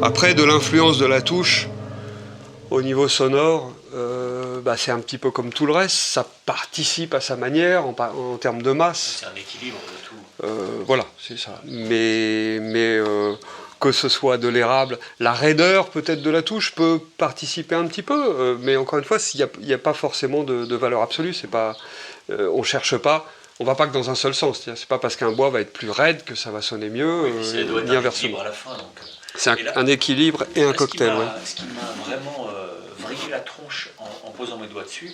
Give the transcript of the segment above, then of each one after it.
Après, de l'influence de la touche au niveau sonore, c'est un petit peu comme tout le reste, ça participe à sa manière en termes de masse. C'est un équilibre de tout. Voilà, c'est ça. Mais que ce soit de l'érable, la raideur peut-être de la touche peut participer un petit peu, mais encore une fois, il n'y a pas forcément de valeur absolue. C'est pas, on cherche pas, on va pas que dans un seul sens. C'est pas parce qu'un bois va être plus raide que ça va sonner mieux, ça doit être ni un inversement. équilibre à la fin. Donc. C'est un équilibre et un cocktail. Ce qui m'a vraiment vrillé la tronche en posant mes doigts dessus,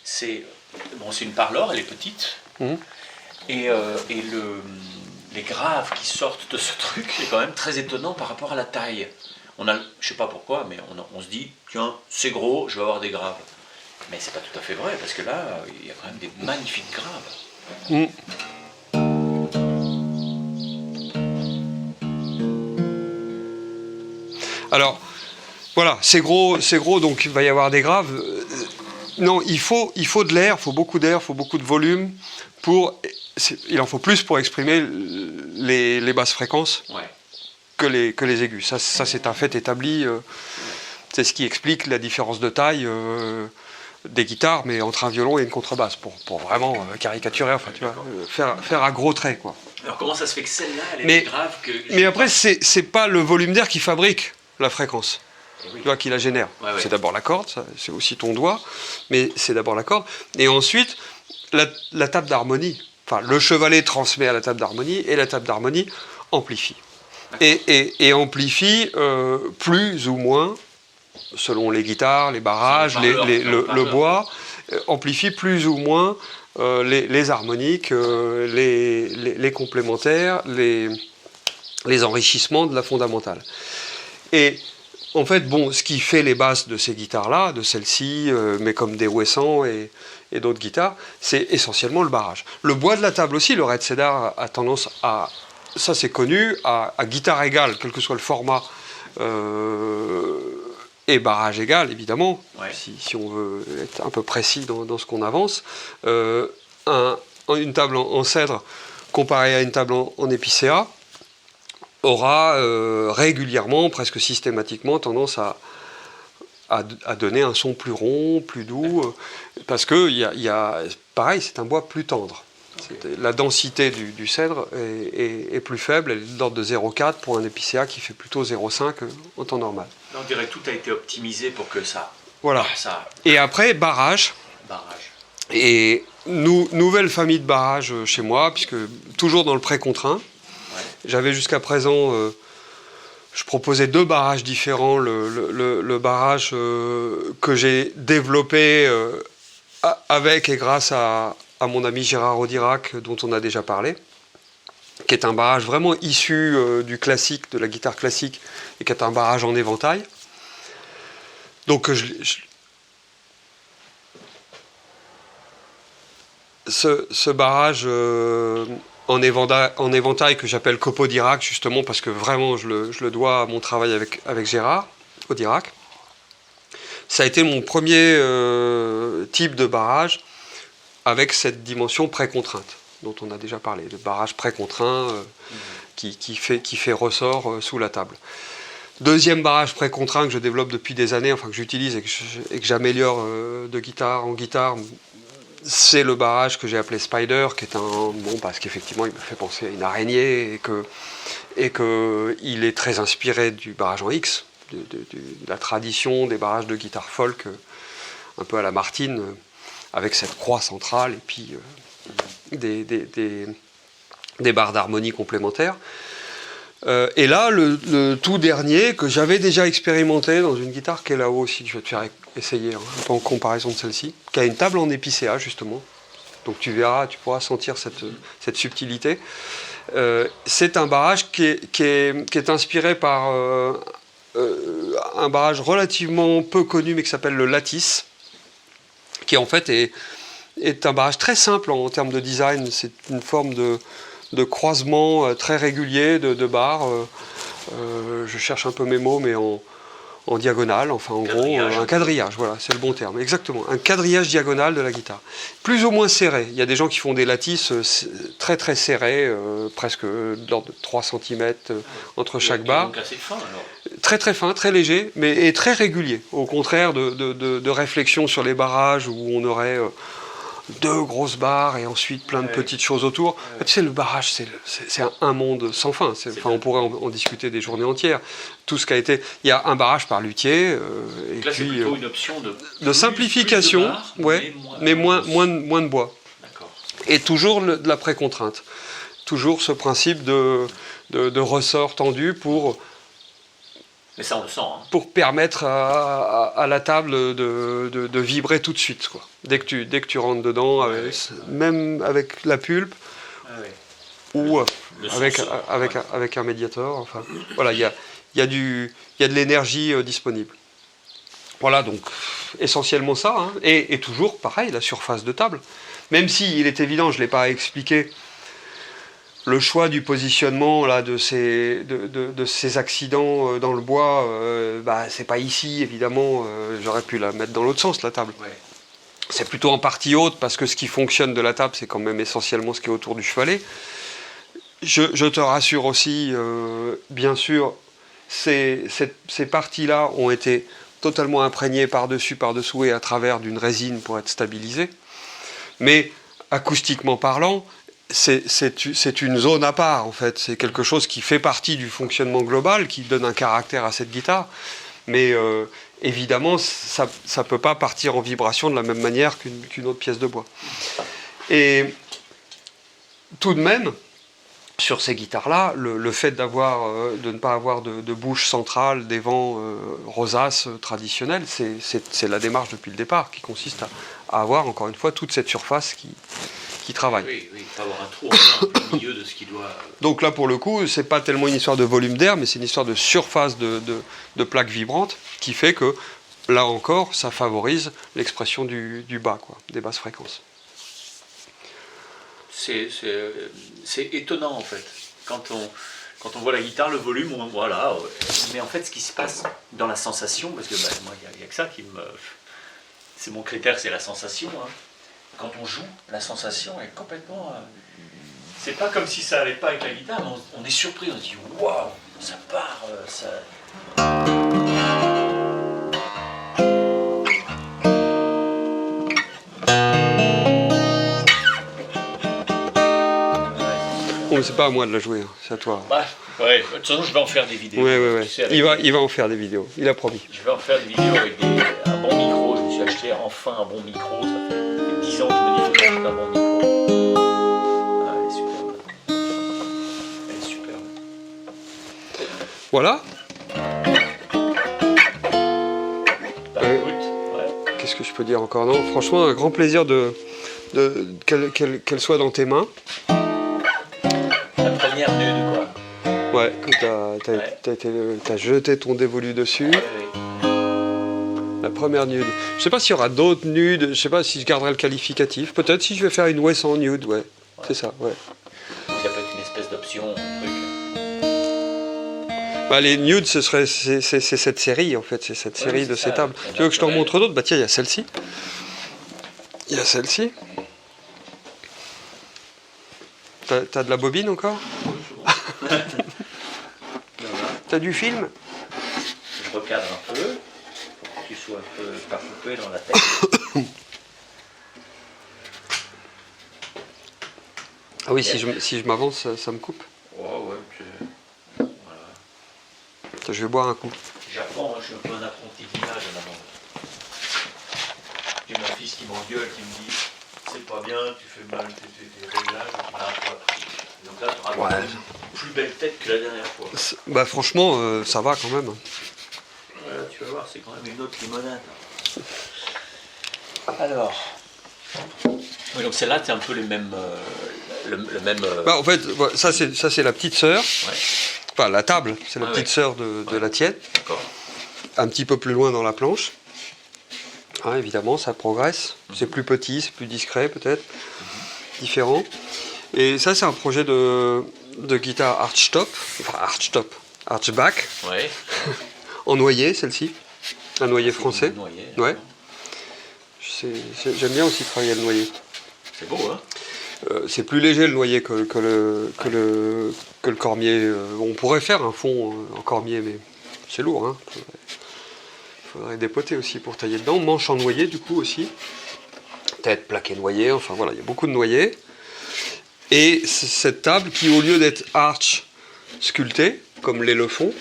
c'est une parlore, elle est petite, et les graves qui sortent de ce truc, c'est quand même très étonnant par rapport à la taille. Je sais pas pourquoi, mais on se dit, tiens, c'est gros, je vais avoir des graves. Mais c'est pas tout à fait vrai, parce que là, il y a quand même des magnifiques graves. Alors, voilà, c'est gros, donc il va y avoir des graves. Non, il faut de l'air, il faut beaucoup d'air, il faut beaucoup de volume. Il en faut plus pour exprimer les basses fréquences que les aigus. Ça c'est un fait établi. C'est ce qui explique la différence de taille des guitares, mais entre un violon et une contrebasse, pour vraiment caricaturer, enfin, tu vois, faire à gros traits, quoi. Alors comment ça se fait que celle-là, elle est plus grave que... Mais après, c'est pas le volume d'air qui fabrique la fréquence. Oui. Tu vois, qui la génère. C'est d'abord la corde, c'est aussi ton doigt, mais c'est d'abord la corde. Et ensuite, la table d'harmonie. Enfin, le chevalet transmet à la table d'harmonie, et la table d'harmonie amplifie. Et amplifie plus ou moins, selon les guitares, les barrages, le bois, amplifie plus ou moins les harmoniques, les complémentaires, les enrichissements de la fondamentale. Et en fait, ce qui fait les basses de ces guitares-là, de celles-ci, mais comme des Wesson et d'autres guitares, c'est essentiellement le barrage. Le bois de la table aussi, le Red Cedar a tendance à, ça c'est connu, à guitare égale, quel que soit le format, et barrage égal, évidemment, si on veut être un peu précis dans ce qu'on avance. Une table en cèdre comparée à une table en épicéa aura régulièrement, presque systématiquement, tendance à donner un son plus rond, plus doux, parce que pareil, c'est un bois plus tendre. La densité du cèdre est plus faible, elle est d'ordre de 0,4 pour un épicéa qui fait plutôt 0,5 en temps normal. On dirait que tout a été optimisé pour que ça... Voilà. Et après, barrage. Et nouvelle famille de barrages chez moi, puisque toujours dans le pré-contraint. J'avais jusqu'à présent, je proposais 2 barrages différents. Le barrage que j'ai développé avec et grâce à mon ami Gérard Audirac, dont on a déjà parlé, qui est un barrage vraiment issu du classique, de la guitare classique, et qui est un barrage en éventail. Donc ce barrage en éventail que j'appelle Copo Dirac, justement parce que vraiment je le dois à mon travail avec Gérard Audirac. Ça a été mon premier type de barrage avec cette dimension pré-contrainte dont on a déjà parlé, le barrage pré-contraint qui fait ressort sous la table. Deuxième barrage pré-contraint que je développe depuis des années, enfin que j'utilise et que j'améliore de guitare en guitare, c'est le barrage que j'ai appelé Spider, qui est parce qu'effectivement il me fait penser à une araignée et que il est très inspiré du barrage en X, de la tradition des barrages de guitare folk, un peu à la Martin, avec cette croix centrale et puis des barres d'harmonie complémentaires. Et là, le tout dernier que j'avais déjà expérimenté dans une guitare qui est là-haut aussi, que je vais te faire essayer, un peu en comparaison de celle-ci, qui a une table en épicéa justement. Donc tu verras, tu pourras sentir cette subtilité. C'est un barrage qui est inspiré par un barrage relativement peu connu, mais qui s'appelle le Lattice, qui en fait est un barrage très simple en termes de design. C'est une forme de croisement très régulier de barres. Je cherche un peu mes mots, mais en diagonale, enfin en gros, un quadrillage, voilà, c'est le bon terme, exactement, un quadrillage diagonal de la guitare. Plus ou moins serré, il y a des gens qui font des lattices très très serrés, presque de l'ordre de 3 cm entre chaque barre. Donc assez fin alors. très très fin, très léger, mais et très régulier. Au contraire de réflexions sur les barrages où on aurait 2 grosses barres et ensuite plein de petites choses autour. Tu sais, le barrage, c'est un monde sans fin. Enfin, on pourrait en discuter des journées entières. Tout ce qui a été... Il y a un barrage par lutier. Et là, puis, c'est plutôt une option de simplification, plus de barres, ouais, mais moins de bois. D'accord. Et toujours de la précontrainte. Toujours ce principe de ressort tendu pour... Mais ça, on le sent. Hein. Pour permettre à la table de vibrer tout de suite, quoi. Dès que tu rentres dedans, même avec la pulpe, ou avec un médiator. Enfin, voilà, il y a de l'énergie disponible. Voilà, donc essentiellement ça. Hein. Et toujours, pareil, la surface de table. Même s'il est évident, je ne l'ai pas expliqué, le choix du positionnement là, de ces accidents dans le bois, c'est pas ici, évidemment. J'aurais pu la mettre dans l'autre sens, la table. Ouais. C'est plutôt en partie haute, parce que ce qui fonctionne de la table, c'est quand même essentiellement ce qui est autour du chevalet. Je te rassure aussi, bien sûr, ces parties-là ont été totalement imprégnées par-dessous et à travers d'une résine pour être stabilisées. Mais acoustiquement parlant, c'est une zone à part, en fait. C'est quelque chose qui fait partie du fonctionnement global, qui donne un caractère à cette guitare. Mais évidemment, ça ne peut pas partir en vibration de la même manière qu'une autre pièce de bois. Et tout de même, sur ces guitares-là, le fait de ne pas avoir de bouche centrale, des vents rosaces traditionnels, c'est la démarche depuis le départ, qui consiste à avoir, encore une fois, toute cette surface qui travaille. Oui, il faut avoir un trou au milieu de ce qui doit... Donc là, pour le coup, c'est pas tellement une histoire de volume d'air, mais c'est une histoire de surface de plaques vibrantes, qui fait que, là encore, ça favorise l'expression du bas, quoi, des basses fréquences. C'est étonnant, en fait. Quand on voit la guitare, le volume, voilà. Mais en fait, ce qui se passe dans la sensation, parce que moi, il n'y a que ça qui me... C'est mon critère, c'est la sensation, hein. Quand on joue, la sensation est complètement... C'est pas comme si ça allait pas avec la guitare, mais on est surpris, on se dit « Waouh, ça part, ça... » Bon, c'est pas à moi de la jouer, hein, c'est à toi. Ouais, de toute façon, je vais en faire des vidéos. Ouais. Tu sais, il va en faire des vidéos, il a promis. Je vais en faire des vidéos avec un bon micro. Je me suis acheté enfin un bon micro, ça fait 10 ans que je me dis qu'il faut acheter un bon micro. Elle est superbe. Voilà. Écoute, qu'est-ce que je peux dire encore? Non, franchement, un grand plaisir qu'elle soit dans tes mains. La première nude, quoi. Ouais, t'as jeté ton dévolu dessus. La première nude. Je sais pas s'il y aura d'autres nudes, je sais pas si je garderai le qualificatif. Peut-être si je vais faire une Wes en nude, ouais. C'est ça, ouais. Ça peut être une espèce d'option, un truc. Les nudes, c'est cette série, en fait, c'est cette série de ces tables. Tu veux que je t'en montre d'autres? Tiens, il y a celle-ci. Il y a celle-ci. T'as de la bobine encore? T'as du film? Je recadre un peu, pour que tu sois un peu pas coupé dans la tête. Ah oui, si je m'avance, ça me coupe. Ouais, voilà. Je vais boire un coup. J'apprends, je suis un peu un apprenti d'image en avant. J'ai mon fils qui m'engueule, qui me dit c'est pas bien, tu fais mal tes réglages, tu m'as un peu appris. Donc là, tu auras une plus belle tête que la dernière fois. Franchement, ça va quand même. Voilà, tu vas voir, c'est quand même une autre limonade. Alors. Oui, donc celle-là, c'est un peu le même. En fait, ça c'est la petite sœur. Ouais. Enfin, la table, c'est la petite sœur de la tienne. D'accord. Un petit peu plus loin dans la planche. Hein, évidemment, ça progresse. C'est plus petit, c'est plus discret peut-être. Différent. Et ça, c'est un projet de guitare archtop. Enfin, archback. Ouais. En noyer, celle-ci. Un noyer français. Noyer. Ouais. J'aime bien aussi travailler le noyer. C'est beau, hein? C'est plus léger le noyer que le cormier. On pourrait faire un fond en cormier, mais c'est lourd, hein. Faudrait dépoter aussi pour tailler dedans. Manche en noyer du coup aussi. Tête, plaqué noyer, enfin voilà, il y a beaucoup de noyers. Et cette table qui, au lieu d'être arch sculptée, comme l'est le fond,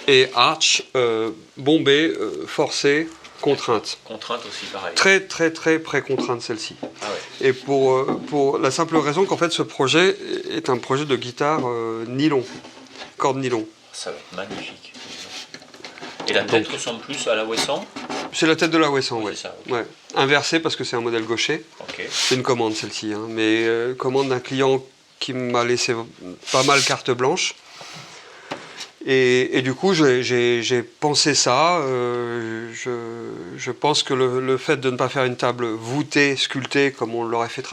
est arch bombée, forcée, contrainte. Contrainte aussi, pareil. Très très très pré-contrainte celle-ci. Ah ouais. Et pour la simple raison qu'en fait ce projet est un projet de guitare nylon, corde nylon. Ça va être magnifique. Et la tête ressemble plus à la Wesson? C'est la tête de la Wesson, oui. ouais. Ça, okay. Ouais. Inversée parce que c'est un modèle gaucher. Okay. C'est une commande celle-ci, hein. Mais commande d'un client qui m'a laissé pas mal carte blanche. Et du coup, j'ai pensé ça. Je pense que le fait de ne pas faire une table voûtée, sculptée, comme on l'aurait fait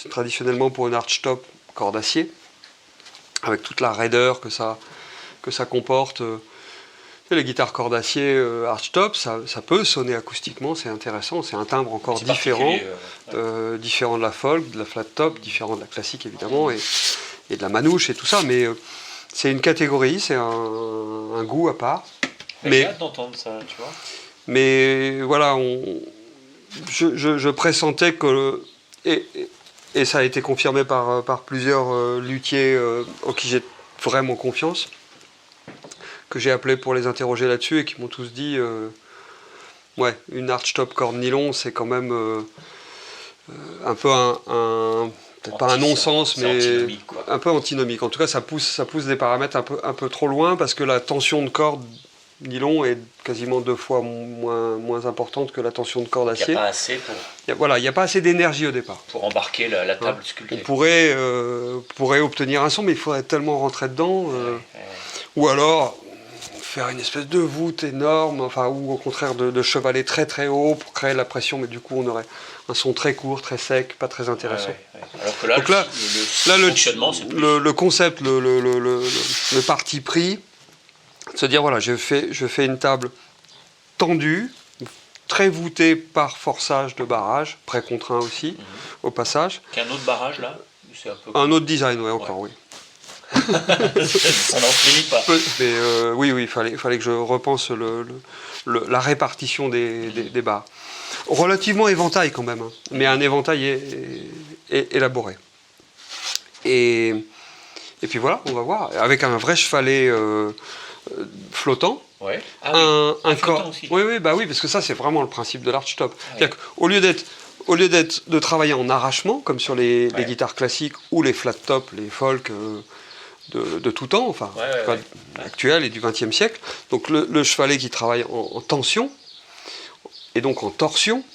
traditionnellement pour une archtop corde acier, avec toute la raideur que ça comporte. Les guitares cordes acier archtop, ça peut sonner acoustiquement, c'est intéressant, c'est un timbre encore différent, différent de la folk, de la flat top, différent de la classique évidemment, et de la manouche et tout ça, mais c'est une catégorie, c'est un goût à part. Mais j'ai hâte d'entendre ça, tu vois. Mais voilà, je pressentais que, et ça a été confirmé par plusieurs luthiers en qui j'ai vraiment confiance, que j'ai appelé pour les interroger là-dessus et qui m'ont tous dit ouais, une archtop corde nylon, c'est quand même un peu peut-être pas un non-sens, mais un peu antinomique. En tout cas, ça pousse des paramètres un peu trop loin parce que la tension de corde nylon est quasiment 2 fois moins importante que la tension de corde acier. Il n'y a pas assez pour... Voilà, il n'y a pas assez d'énergie au départ. Pour embarquer la table sculptée. On pourrait obtenir un son, mais il faudrait tellement rentrer dedans. Ou alors faire une espèce de voûte énorme, enfin, ou au contraire de chevaler très très haut pour créer la pression, mais du coup on aurait un son très court, très sec, pas très intéressant. Alors que là, donc le fonctionnement, c'est plus... le concept, le parti pris, de se dire voilà, je fais une table tendue, très voûtée par forçage de barrage, pré-contraint aussi, au passage. Qu'un autre barrage là, c'est un autre design, encore, oui. Ça n'en finit pas. Mais oui, il fallait que je repense la répartition des barres. Relativement éventail quand même, hein, mais un éventail élaboré. Et puis voilà, on va voir. Avec un vrai chevalet flottant. Ouais. Un corps aussi. Oui, parce que ça c'est vraiment le principe de l'archtop. C'est-à-dire qu'au lieu de travailler en arrachement, comme sur les guitares classiques ou les flat top, les folk de tout temps, enfin, actuel et du XXe siècle. Donc le chevalet qui travaille en tension, et donc en torsion,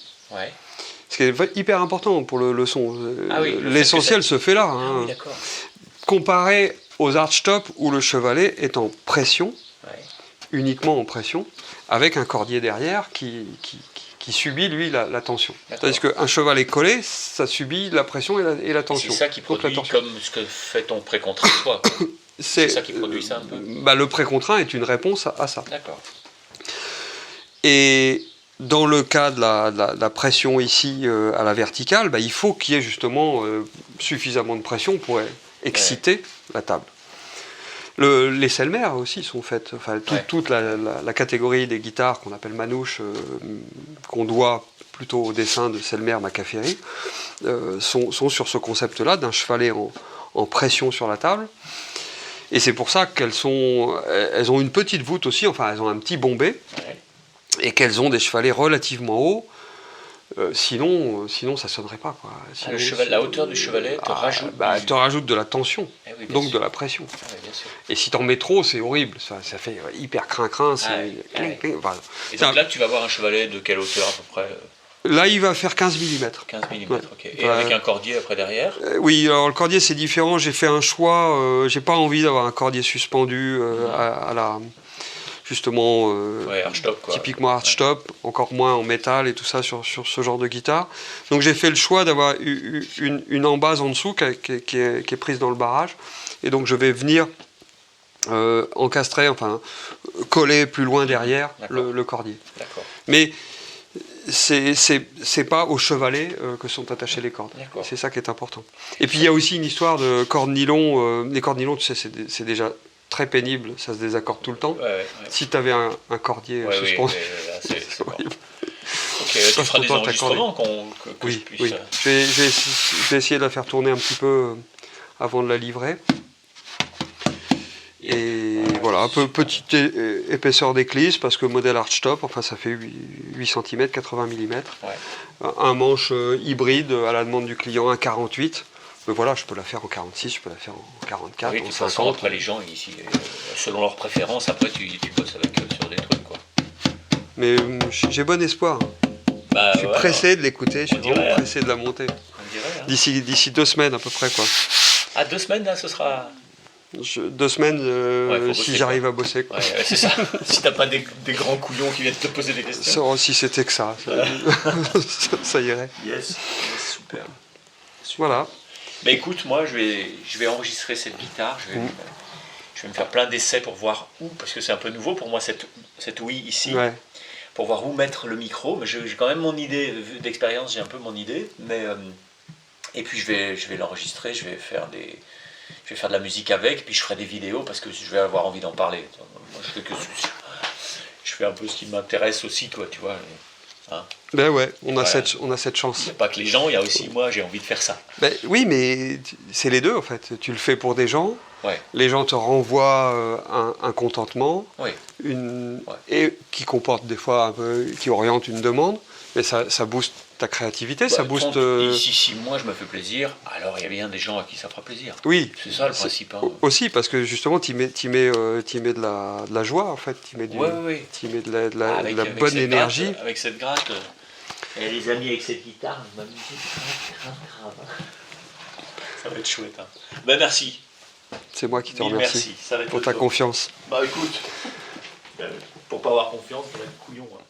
ce qui est hyper important pour le son. L'essentiel se fait là. Hein. Comparé aux archtop où le chevalet est en pression, uniquement en pression, avec un cordier derrière qui subit, lui, la tension. Tandis qu'un chevalet collé, ça subit la pression et la tension. C'est ça qui produit comme ce que fait ton pré-contraint toi. C'est ça qui produit ça un peu. Le pré-contraint est une réponse à ça. D'accord. Et dans le cas de la pression ici à la verticale, il faut qu'il y ait justement suffisamment de pression pour exciter la table. Les Selmer aussi sont faites, enfin toute la catégorie des guitares qu'on appelle manouches, qu'on doit plutôt au dessin de Selmer Macaferi, sont sur ce concept-là d'un chevalet en pression sur la table. Et c'est pour ça qu'elles ont une petite voûte aussi, enfin elles ont un petit bombé, et qu'elles ont des chevalets relativement hauts. Sinon ça sonnerait pas, quoi. Sinon, la hauteur du chevalet te rajoute. Te rajoute de la tension, donc de la pression. Bien sûr. Et si t'en mets trop, c'est horrible. Ça fait hyper crin-crin. Voilà. Et donc là, tu vas avoir un chevalet de quelle hauteur à peu près? Là, il va faire 15 mm. 15 mm, ok. Et avec un cordier après derrière? Oui, alors le cordier c'est différent. J'ai fait un choix. J'ai pas envie d'avoir un cordier suspendu à la. Justement, archtop, quoi. Typiquement archtop, encore moins en métal et tout ça sur ce genre de guitare. Donc j'ai fait le choix d'avoir une embase en dessous qui est prise dans le barrage. Et donc je vais venir encastrer, enfin coller plus loin derrière le cordier. D'accord. Mais c'est pas au chevalet que sont attachées les cordes. C'est ça qui est important. Et puis il y a aussi une histoire de cordes nylon. Les cordes nylon, tu sais, c'est déjà très pénible, ça se désaccorde tout le temps. Ouais. Si tu avais un cordier suspendu, c'est horrible. Ok, tu feras des enregistrements que je puisse... Oui. Je vais essayer de la faire tourner un petit peu avant de la livrer. Et voilà, un peu petite épaisseur d'éclisse parce que modèle Archtop, enfin ça fait 8 cm, 80 mm. Un manche hybride à la demande du client, un 48. Mais voilà, je peux la faire en 46, je peux la faire en 44, oui, en de toute 50. Façon, après les gens, ici, selon leurs préférences, après tu bosses avec eux sur des trucs, quoi. Mais j'ai bon espoir. Bah, je suis pressé de l'écouter, je suis vraiment pressé de la monter. On dirait, hein. D'ici 2 semaines à peu près, quoi. Ah, 2 semaines, là, ce sera... 2 semaines si j'arrive à bosser, quoi. Ouais, c'est ça. Si t'as pas des grands couillons qui viennent te poser des questions. Si c'était que ça, ça irait. Yes, super. Voilà. Bah écoute, moi je vais enregistrer cette guitare, je vais me faire plein d'essais pour voir où, parce que c'est un peu nouveau pour moi cette ouïe ici, pour voir où mettre le micro, mais j'ai quand même mon idée, d'expérience j'ai un peu mon idée, mais et puis je vais l'enregistrer, je vais faire de la musique avec, puis je ferai des vidéos parce que je vais avoir envie d'en parler. Moi je fais un peu ce qui m'intéresse aussi, toi, tu vois. Hein. Ben ouais, on a cette chance. Il n'y a pas que les gens, il y a aussi moi, j'ai envie de faire ça. Ben, oui, mais c'est les deux en fait. Tu le fais pour des gens, les gens te renvoient un contentement, et qui comporte des fois un peu, qui oriente une demande, mais ça booste ta créativité, ça booste... Si moi je me fais plaisir, alors il y a bien des gens à qui ça fera plaisir. Oui. C'est ça le principe. Hein. Aussi, parce que justement, tu mets de la joie, en fait. Tu mets, de la bonne énergie. Gratte, avec cette gratte. Et les amis, avec cette guitare, je m'amuse grave. Ça va être chouette. Hein. Ben merci. C'est moi qui te remercie pour ta confiance. Bah écoute, pour pas avoir confiance, ça va être couillon. Hein.